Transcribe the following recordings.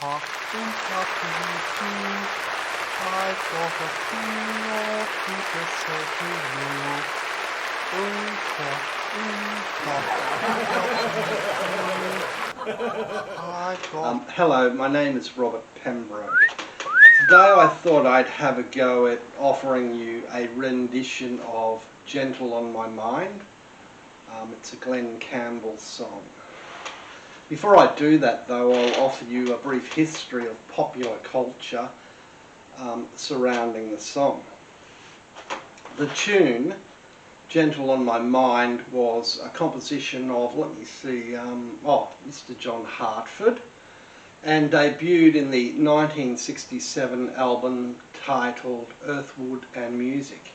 Oompa Doo. I've got a few more to say to you. Oompa, Hello, my name is Robert Pembroke. Today I thought I'd have a go at offering you a rendition of Gentle on My Mind. It's a Glen Campbell song. Before I do that though, I'll offer you a brief history of popular culture surrounding the song. The tune, Gentle on My Mind, was a composition of, Mr. John Hartford, and debuted in the 1967 album titled Earth, Wood and Music.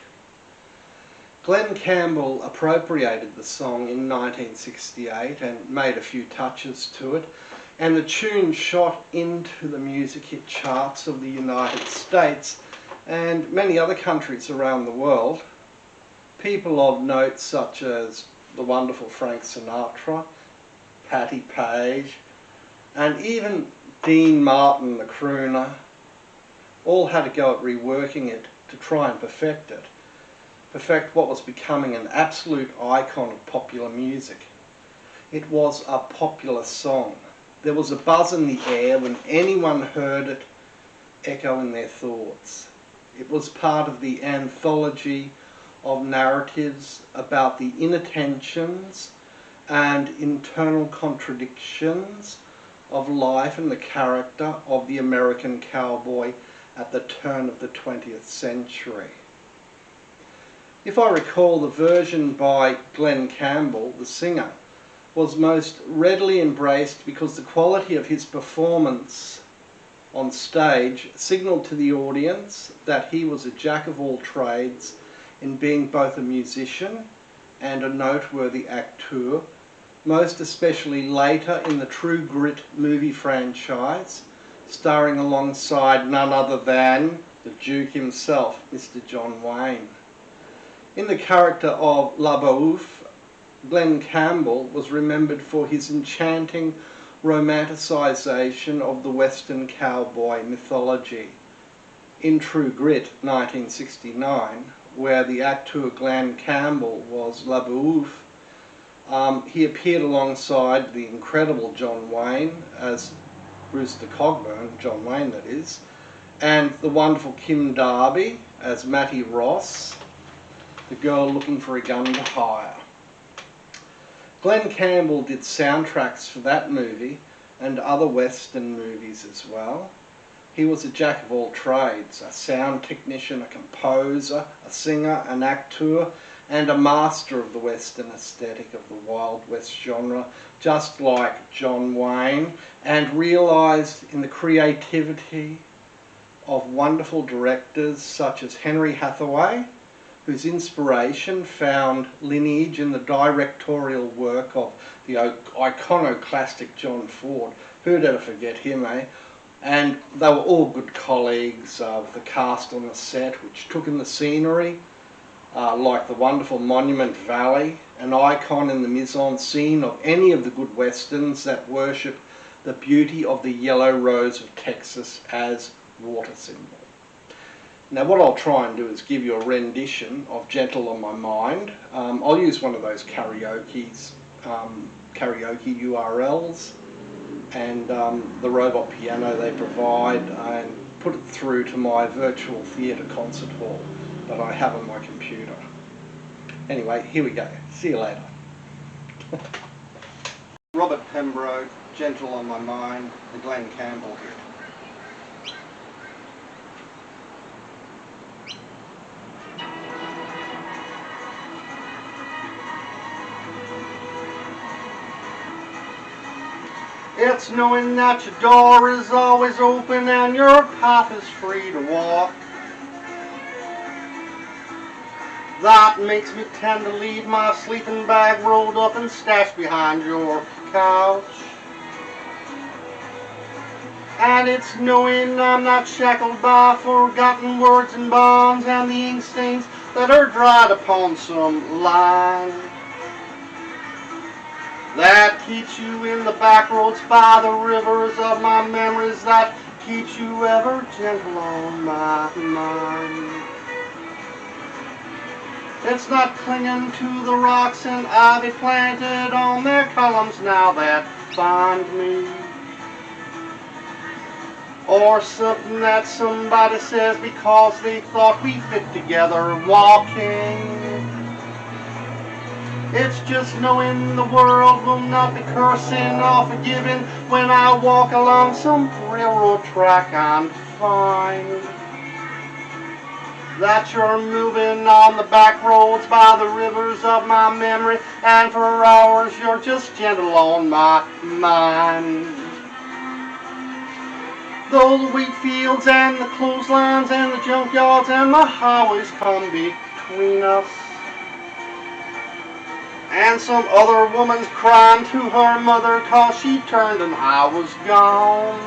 Glen Campbell appropriated the song in 1968 and made a few touches to it, and the tune shot into the music hit charts of the United States and many other countries around the world. People of note such as the wonderful Frank Sinatra, Patti Page, and even Dean Martin, the crooner, all had a go at reworking it to try and perfect what was becoming an absolute icon of popular music. It was a popular song. There was a buzz in the air when anyone heard it echo in their thoughts. It was part of the anthology of narratives about the inattentions and internal contradictions of life and the character of the American cowboy at the turn of the 20th century. If I recall, the version by Glen Campbell, the singer, was most readily embraced because the quality of his performance on stage signalled to the audience that he was a jack of all trades in being both a musician and a noteworthy acteur, most especially later in the True Grit movie franchise, starring alongside none other than the Duke himself, Mr. John Wayne. In the character of La Bouffe, Glen Campbell was remembered for his enchanting romanticisation of the Western cowboy mythology. In True Grit, 1969, where the actor Glen Campbell was La Bouffe, he appeared alongside the incredible John Wayne as Brewster Cogburn, John Wayne that is, and the wonderful Kim Darby as Mattie Ross, the girl looking for a gun to hire. Glen Campbell did soundtracks for that movie and other Western movies as well. He was a jack of all trades, a sound technician, a composer, a singer, an actor, and a master of the Western aesthetic of the Wild West genre, just like John Wayne, and realised in the creativity of wonderful directors such as Henry Hathaway, whose inspiration found lineage in the directorial work of the iconoclastic John Ford. Who'd ever forget him, eh? And they were all good colleagues with the cast on the set, which took in the scenery, like the wonderful Monument Valley, an icon in the mise-en-scene of any of the good westerns that worship the beauty of the yellow rose of Texas as water symbol. Now what I'll try and do is give you a rendition of Gentle on My Mind. I'll use one of those karaoke URLs and the robot piano they provide, and put it through to my virtual theatre concert hall that I have on my computer. Anyway, here we go. See you later. Robert Pembroke, Gentle on My Mind, the Glen Campbell hit. It's knowing that your door is always open and your path is free to walk that makes me tend to leave my sleeping bag rolled up and stashed behind your couch. And it's knowing I'm not shackled by forgotten words and bonds and the ink stains that are dried upon some line. that keeps you in the back roads by the rivers of my memories, that keeps you ever gentle on my mind. It's not clinging to the rocks and ivy planted on their columns now that find me, or something that somebody says because they thought we fit together walking. It's just knowing the world will not be cursing or forgiving when I walk along some railroad track and find that you're moving on the back roads by the rivers of my memory, and for hours you're just gentle on my mind. Though the wheat fields and the clotheslines and the junkyards and the highways come between us, and some other woman's crying to her mother 'cause she turned and I was gone,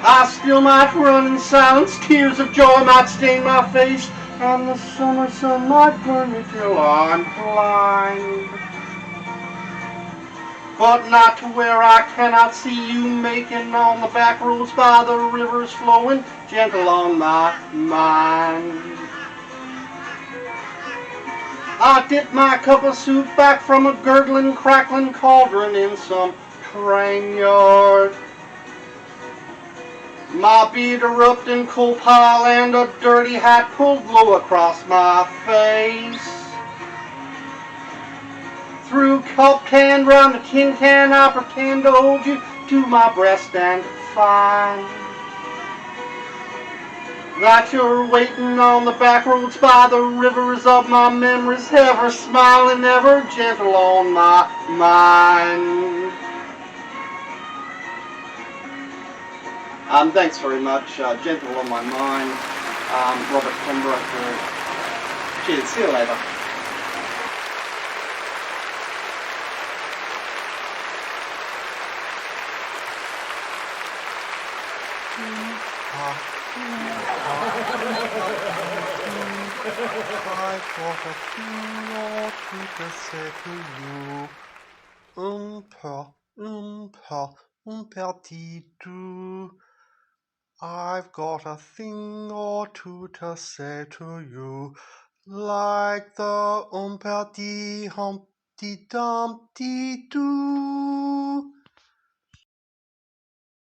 I still might run in silence, tears of joy might stain my face, and the summer sun might burn me till I'm blind. But not to where I cannot see you making on the back roads by the rivers flowing gentle on my mind. I dip my cup of soup back from a gurgling, crackling cauldron in some train yard. My beard erupting coal pile and a dirty hat pulled low across my face. Through cup can round the tin can, I pretend to hold you to my breast and find that you're waiting on the back roads by the rivers of my memories, ever smiling, ever gentle on my mind. Thanks very much. Gentle on my mind. Robert Pembroke. Cheers. See you later. I've got a thing or two to say to you. Perdido. I've got a thing or two to say to you, like the Humpty Dumpty Doo.